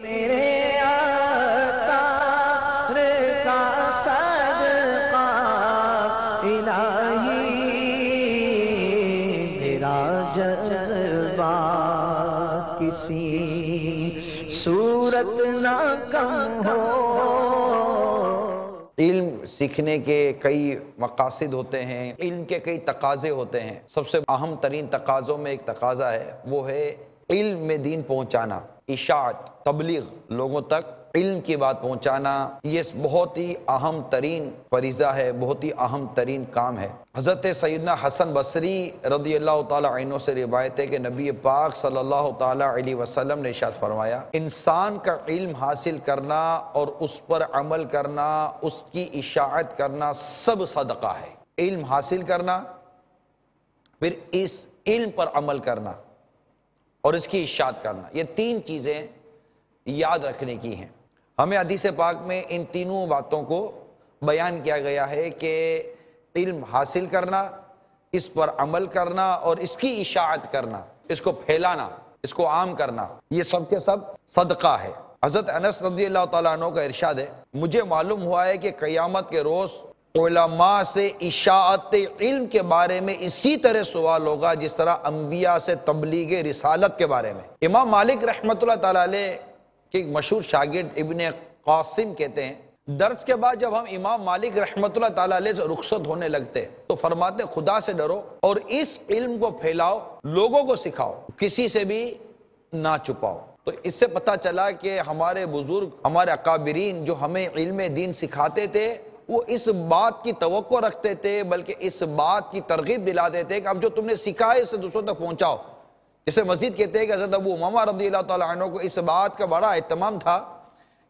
میرے آثار کا صدقہ الہی، میرا جذبہ کسی صورت نہ کم ہو۔ علم سیکھنے کے کئی مقاصد ہوتے ہیں، علم کے کئی تقاضے ہوتے ہیں۔ سب سے اہم ترین تقاضوں میں ایک تقاضا ہے، وہ ہے علم میں دین پہنچانا، اشاعت، تبلیغ، لوگوں تک علم کی بات پہنچانا۔ یہ بہت ہی اہم ترین فریضہ ہے، بہت ہی اہم ترین کام ہے۔ حضرت سیدنا حسن بصری رضی اللہ تعالی عنہ سے روایت ہے کہ نبی پاک صلی اللہ تعالی علیہ وسلم نے ارشاد فرمایا، انسان کا علم حاصل کرنا اور اس پر عمل کرنا، اس کی اشاعت کرنا سب صدقہ ہے۔ علم حاصل کرنا، پھر اس علم پر عمل کرنا اور اس کی اشاعت کرنا، یہ تین چیزیں یاد رکھنے کی ہیں۔ ہمیں حدیث پاک میں ان تینوں باتوں کو بیان کیا گیا ہے کہ علم حاصل کرنا، اس پر عمل کرنا اور اس کی اشاعت کرنا، اس کو پھیلانا، اس کو عام کرنا، یہ سب کے سب صدقہ ہے۔ حضرت انس رضی اللہ تعالیٰ عنہ کا ارشاد ہے، مجھے معلوم ہوا ہے کہ قیامت کے روز علماء سے اشاعت علم کے بارے میں اسی طرح سوال ہوگا جس طرح انبیاء سے تبلیغ رسالت کے بارے میں۔ امام مالک رحمۃ اللہ تعالیٰ علیہ کے ایک مشہور شاگرد ابن قاسم کہتے ہیں، درس کے بعد جب ہم امام مالک رحمۃ اللہ تعالیٰ علیہ سے رخصت ہونے لگتے تو فرماتے خدا سے ڈرو اور اس علم کو پھیلاؤ، لوگوں کو سکھاؤ، کسی سے بھی نہ چھپاؤ۔ تو اس سے پتہ چلا کہ ہمارے بزرگ، ہمارے اکابرین جو ہمیں علم دین سکھاتے تھے، وہ اس بات کی توقع رکھتے تھے، بلکہ اس بات کی ترغیب دلاتے تھے کہ اب جو تم نے سکھا ہے اسے دوسروں تک پہنچاؤ۔ اسے مزید کہتے ہیں کہ حضرت ابو امامہ رضی اللہ تعالیٰ عنہ کو اس بات کا بڑا اہتمام تھا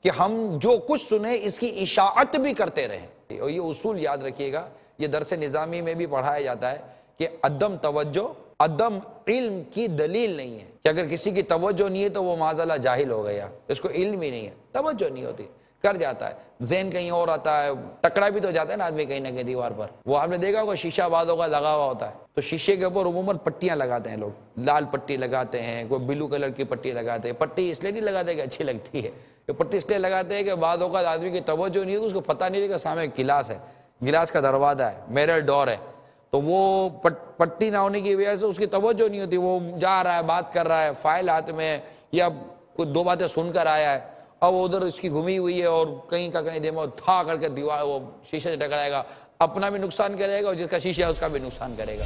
کہ ہم جو کچھ سنیں اس کی اشاعت بھی کرتے رہیں۔ اور یہ اصول یاد رکھیے گا، یہ درس نظامی میں بھی پڑھایا جاتا ہے کہ عدم توجہ عدم علم کی دلیل نہیں ہے، کہ اگر کسی کی توجہ نہیں ہے تو وہ معاذاللہ جاہل ہو گیا، اس کو علم ہی نہیں ہے، توجہ نہیں ہوتی، کر جاتا ہے، ذہن کہیں اور آتا ہے، ٹکرا بھی تو جاتا ہے نا آدمی کہیں نہ کہیں دیوار پر۔ وہ آپ نے دیکھا ہوگا شیشہ بعضوں کا لگا ہوا ہوتا ہے، تو شیشے کے اوپر عموماً پٹیاں لگاتے ہیں لوگ، لال پٹی لگاتے ہیں، کوئی بلو کلر کی پٹی لگاتے ہیں۔ پٹی اس لیے نہیں لگاتے کہ اچھی لگتی ہے، یہ پٹی اس لیے لگاتے ہیں کہ بعض اوقات آدمی کی توجہ نہیں ہے، اس کو پتہ نہیں ہے کہ سامنے گلاس ہے، گلاس کا دروازہ ہے، میرر ڈور ہے، تو وہ پٹی نہ ہونے کی وجہ سے اس کی توجہ نہیں ہوتی، وہ جا رہا ہے، بات کر رہا ہے، فائل ہاتھ میں یا کچھ دو باتیں سن کر آیا ہے، اب ادھر اس کی گھمی ہوئی ہے اور کہیں کا کہیں دماغ تھا کر کے دیوار وہ شیشے سے ٹکرائے گا، اپنا بھی نقصان کرے گا اور جس کا شیشہ ہے اس کا بھی نقصان کرے گا۔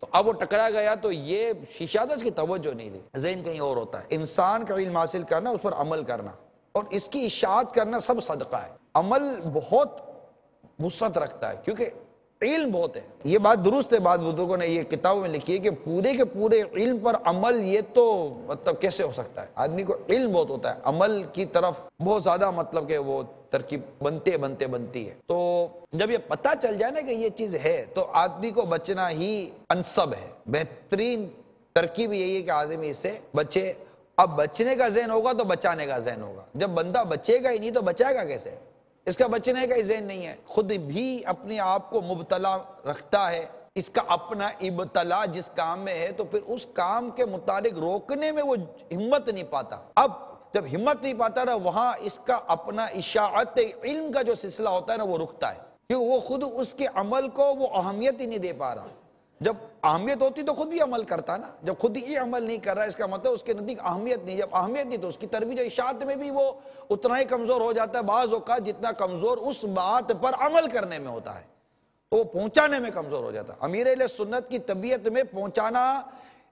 تو اب وہ ٹکرا گیا تو یہ شیشہ تھا، اس کی توجہ نہیں تھی، ذہن کہیں اور ہوتا ہے۔ انسان کا علم حاصل کرنا، اس پر عمل کرنا اور اس کی اشاعت کرنا سب صدقہ ہے۔ عمل بہت وسعت رکھتا ہے کیونکہ علم بہت ہے، یہ بات درست ہے، بعض بزرگوں نے یہ کتابوں میں لکھی ہے کہ پورے کے پورے علم پر عمل یہ تو مطلب کیسے ہو سکتا ہے، آدمی کو علم بہت ہوتا ہے، عمل کی طرف بہت زیادہ مطلب کہ وہ ترکیب بنتی ہے۔ تو جب یہ پتہ چل جائے نا کہ یہ چیز ہے تو آدمی کو بچنا ہی انسب ہے، بہترین ترکیب یہی ہے کہ آدمی اس سے بچے۔ اب بچنے کا ذہن ہوگا تو بچانے کا ذہن ہوگا، جب بندہ بچے گا ہی نہیں تو بچائے گا کیسے؟ اس کا بچنے کا ہی ذہن نہیں ہے، خود بھی اپنے آپ کو مبتلا رکھتا ہے، اس کا اپنا ابتلا جس کام میں ہے تو پھر اس کام کے متعلق روکنے میں وہ ہمت نہیں پاتا۔ اب جب ہمت نہیں پاتا نا، وہاں اس کا اپنا اشاعت علم کا جو سلسلہ ہوتا ہے نا وہ رکتا ہے، کیونکہ وہ خود اس کے عمل کو وہ اہمیت ہی نہیں دے پا رہا۔ جب اہمیت ہوتی تو خود بھی عمل کرتا نا، جب خود ہی عمل نہیں کر رہا اس کا مطلب اس کے نزدیک اہمیت نہیں، جب اہمیت نہیں تو اس کی ترویج و اشاعت میں بھی وہ اتنا ہی کمزور ہو جاتا ہے، بعض اوقات جتنا کمزور اس بات پر عمل کرنے میں ہوتا ہے تو وہ پہنچانے میں کمزور ہو جاتا ہے۔ امیر اہل سنت کی طبیعت میں پہنچانا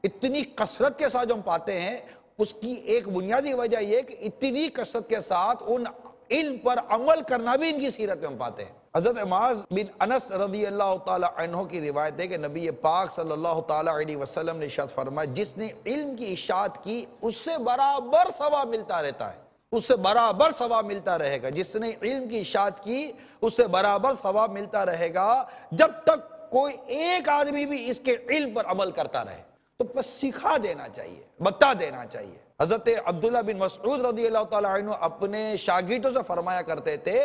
اتنی کثرت کے ساتھ جو ہم پاتے ہیں، اس کی ایک بنیادی وجہ یہ کہ اتنی کثرت کے ساتھ ان علم پر عمل کرنا بھی ان کی سیرت میں ہم پاتے ہیں۔ حضرت معاذ بن انس رضی اللہ تعالی عنہ کی روایت ہے کہ نبی پاک صلی اللہ تعالی علیہ وسلم نے ارشاد فرمایا، جس نے علم کی اشاعت کی اس سے برابر ثواب ملتا رہتا ہے، اس سے برابر ثواب ملتا رہے گا۔ جس نے علم کی اشاعت کی اس سے برابر ثواب ملتا رہے گا جب تک کوئی ایک آدمی بھی اس کے علم پر عمل کرتا رہے۔ تو بس سکھا دینا چاہیے، بتا دینا چاہیے۔ حضرت عبداللہ بن مسعود رضی اللہ تعالیٰ عنہ اپنے شاگردوں سے فرمایا کرتے تھے،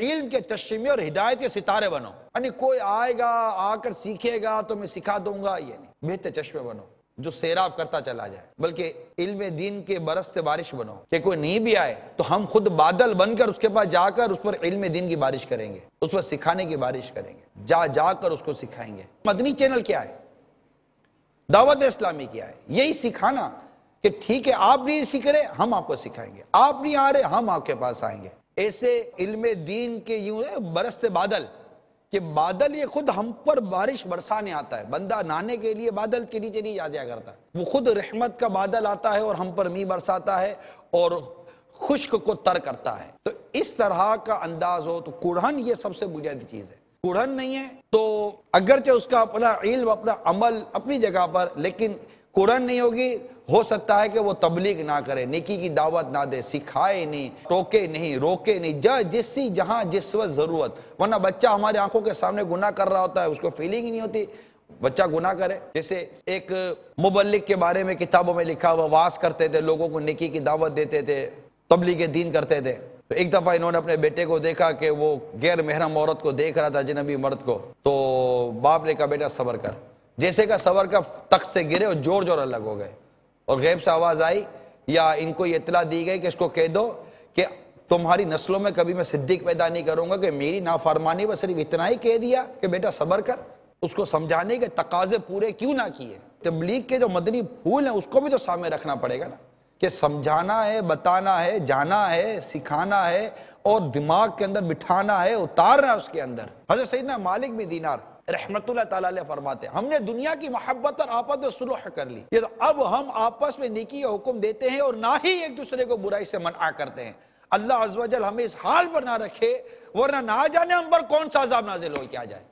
علم کے چشمے اور ہدایت کے ستارے بنو، یعنی کوئی آئے گا آ کر سیکھے گا تو میں سکھا دوں گا، یہ نہیں، بہتر چشمے بنو جو سیراب کرتا چلا جائے، بلکہ علم دین کے برستے بارش بنو کہ کوئی نہیں بھی آئے تو ہم خود بادل بن کر اس کے پاس جا کر اس پر علم دین کی بارش کریں گے، اس پر سکھانے کی بارش کریں گے، جا کر اس کو سکھائیں گے۔ مدنی چینل کیا ہے؟ دعوت اسلامی کیا ہے؟ یہی سکھانا کہ ٹھیک ہے آپ نہیں سیکھ رہے ہم آپ کو سکھائیں گے، آپ نہیں آ رہے ہم آپ کے پاس آئیں گے۔ ایسے علم دین کے یوں ہے برستے بادل، کہ بادل یہ خود ہم پر بارش برسانے آتا ہے، بندہ نہانے کے لیے بادل کے نیچے نہیں جایا کرتا، وہ خود رحمت کا بادل آتا ہے اور ہم پر می برساتا ہے اور خشک کو تر کرتا ہے۔ تو اس طرح کا انداز ہو تو قرآن یہ سب سے بنیادی چیز ہے۔ قرآن نہیں ہے تو اگرچہ اس کا اپنا علم اپنا عمل اپنی جگہ پر، لیکن قرآن نہیں ہوگی، ہو سکتا ہے کہ وہ تبلیغ نہ کرے، نیکی کی دعوت نہ دے، سکھائے نہیں، ٹوکے نہیں، روکے نہیں، جہاں جس وقت ضرورت۔ ورنہ بچہ ہمارے آنکھوں کے سامنے گناہ کر رہا ہوتا ہے، اس کو فیلنگ ہی نہیں ہوتی بچہ گناہ کرے۔ جیسے ایک مبلغ کے بارے میں کتابوں میں لکھا ہوا، واعظ کرتے تھے، لوگوں کو نیکی کی دعوت دیتے تھے، تبلیغ دین کرتے تھے۔ تو ایک دفعہ انہوں نے اپنے بیٹے کو دیکھا کہ وہ غیر محرم عورت کو دیکھ رہا تھا، اجنبی مرد کو، تو باپ نے کہا بیٹا صبر کر، جیسے کا صبر کا تخت سے گرے اور جوڑ الگ ہو گئے، اور غیب سے آواز آئی یا ان کو یہ اطلاع دی گئی کہ اس کو کہہ دو کہ تمہاری نسلوں میں کبھی میں صدیق پیدا نہیں کروں گا کہ میری نافرمانی پر صرف اتنا ہی کہہ دیا کہ بیٹا صبر کر۔ اس کو سمجھانے کے تقاضے پورے کیوں نہ کیے؟ تبلیغ کے جو مدنی پھول ہیں اس کو بھی تو سامنے رکھنا پڑے گا نا، کہ سمجھانا ہے، بتانا ہے، جانا ہے، سکھانا ہے، اور دماغ کے اندر بٹھانا ہے، اتارنا ہے اس کے اندر۔ حضرت سیدنا مالک بن دینار رحمت اللہ تعالیٰ علیہ فرماتے ہیں، ہم نے دنیا کی محبت اور آپس میں صلح کر لی، یہ تو اب ہم آپس میں نیکی کا حکم دیتے ہیں اور نہ ہی ایک دوسرے کو برائی سے منع کرتے ہیں۔ اللہ عز و جل ہمیں اس حال پر نہ رکھے، ورنہ نہ جانے ہم پر کون سا عذاب نازل ہو کیا جائے۔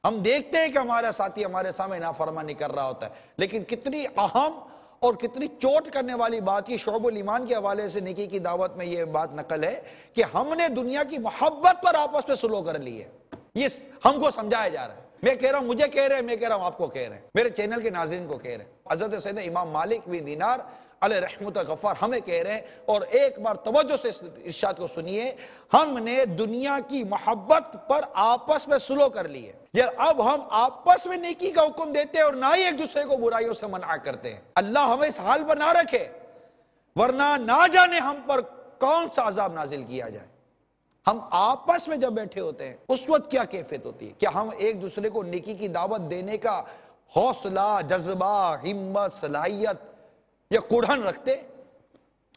ہم دیکھتے ہیں کہ ہمارا ساتھی ہمارے سامنے نافرمانی کر رہا ہوتا ہے، لیکن کتنی اہم اور کتنی چوٹ کرنے والی بات کی شعب الایمان کے حوالے سے نیکی کی دعوت میں یہ بات نقل ہے کہ ہم نے دنیا کی محبت پر آپس میں صلح کر لی ہے۔ یہ ہم کو سمجھایا جا رہا ہے، میں کہہ رہا ہوں مجھے کہہ رہے ہیں، میں کہہ رہا ہوں آپ کو کہہ رہے ہیں، میرے چینل کے ناظرین کو کہہ رہے ہیں۔ حضرت سیدنا امام مالک بن دینار علیہ رحمت غفار ہمیں کہہ رہے ہیں، اور ایک بار توجہ سے ارشاد کو سنیے، ہم نے دنیا کی محبت پر آپس میں صلح کر لی ہے، یا اب ہم آپس میں نیکی کا حکم دیتے ہیں اور نہ ہی ایک دوسرے کو برائیوں سے منع کرتے ہیں۔ اللہ ہمیں اس حال پر نہ رکھے، ورنہ نہ جانے ہم پر کون سا عذاب نازل کیا جائے۔ ہم آپس میں جب بیٹھے ہوتے ہیں اس وقت کیا کیفیت ہوتی ہے؟ کیا ہم ایک دوسرے کو نیکی کی دعوت دینے کا حوصلہ، جذبہ، ہمت، صلاحیت یا قرآن رکھتے؟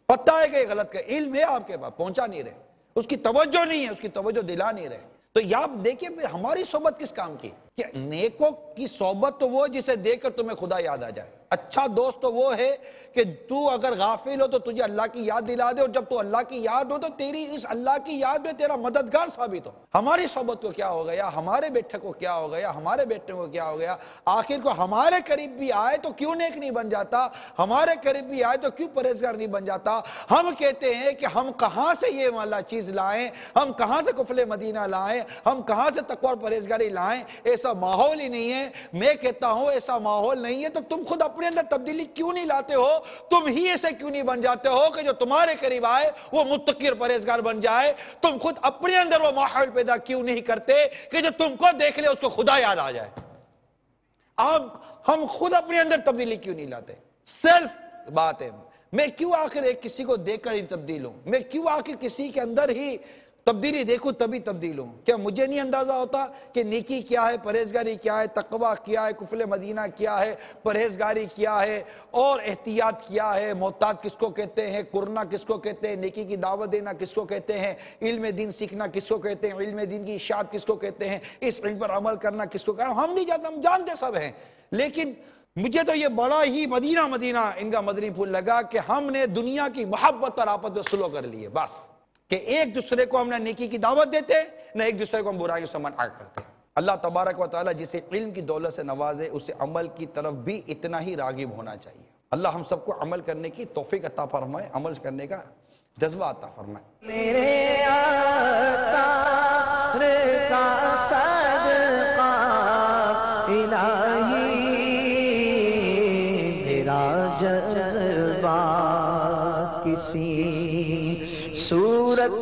پتہ ہے کہ یہ غلط کا علم ہے آپ کے پاس، پہنچا نہیں رہے، اس کی توجہ نہیں ہے، اس کی توجہ دلا نہیں رہے۔ تو یا آپ دیکھیں پھر ہماری صحبت کس کام کی؟ کہ نیکوں کی صحبت تو وہ جسے دیکھ کر تمہیں خدا یاد آ جائے۔ اچھا دوست تو وہ ہے کہ تو اگر غافل ہو تو تجھے اللہ کی یاد دلا دے، اور جب تو اللہ کی یاد ہو تو تیری اس اللہ کی یاد میں تیرا مددگار ثابت ہو۔ ہماری صحبت کو کیا ہو گیا، ہمارے بیٹھے کو کیا ہو گیا، ہمارے بیٹے کو کیا ہو گیا؟ آخر کو ہمارے قریب بھی آئے تو کیوں نیک نہیں بن جاتا؟ ہمارے قریب بھی آئے تو کیوں پرہیزگار نہیں بن جاتا؟ ہم کہتے ہیں کہ ہم کہاں سے یہ والا چیز لائیں، ہم کہاں سے کفل مدینہ لائیں، ہم کہاں سے تقوی اور پرہیزگاری لائیں؟ ایسا ماحول ہی نہیں ہے۔ میں کہتا ہوں ایسا ماحول نہیں ہے تو تم خود اپنے اندر تبدیلی کیوں نہیں لاتے ہو؟ تم ہی ایسے کیوں نہیں بن جاتے ہو کہ جو تمہارے قریب آئے وہ متقی اور پرہیزگار بن جائے؟ تم خود اپنے اندر وہ ماحول پیدا کیوں نہیں کرتے کہ جو تم کو دیکھ لے اس کو خدا یاد آ جائے؟ ہم خود اپنے اندر تبدیلی کیوں نہیں لاتے؟ سیلف بات ہے، میں کیوں آخر ایک کسی کو دیکھ کر ہی تبدیل ہوں؟ میں کیوں آخر کسی کے اندر ہی تبدیلی دیکھوں تبھی تبدیل ہوں؟ کیا مجھے نہیں اندازہ ہوتا کہ نیکی کیا ہے، پرہیزگاری کیا ہے، تقوی کیا ہے، کفل مدینہ کیا ہے، پرہیزگاری کیا ہے، اور احتیاط کیا ہے، محتاط کس کو کہتے ہیں، کرنا کس کو کہتے ہیں، نیکی کی دعوت دینا کس کو کہتے ہیں، علم دین سیکھنا کس کو کہتے ہیں، علم دین کی اشاعت کس کو کہتے ہیں، اس علم پر عمل کرنا کس کو کہتے ہیں؟ ہم نہیں جانتے، ہم جانتے سب ہیں، لیکن مجھے تو یہ بڑا ہی مدینہ ان کا مدنی پھول لگا کہ ہم نے دنیا کی محبت پر آپس میں صلح کر لی ہے، بس کہ ایک دوسرے کو ہم نے نیکی کی دعوت دیتے نہ ایک دوسرے کو ہم برائیوں سے منع کرتے ہیں۔ اللہ تبارک و تعالی جسے علم کی دولت سے نوازے اسے عمل کی طرف بھی اتنا ہی راغب ہونا چاہیے۔ اللہ ہم سب کو عمل کرنے کی توفیق عطا فرمائے، عمل کرنے کا جذبہ عطا فرمائے۔ میرے آثار کا صدقہ الہی یاسین، سورت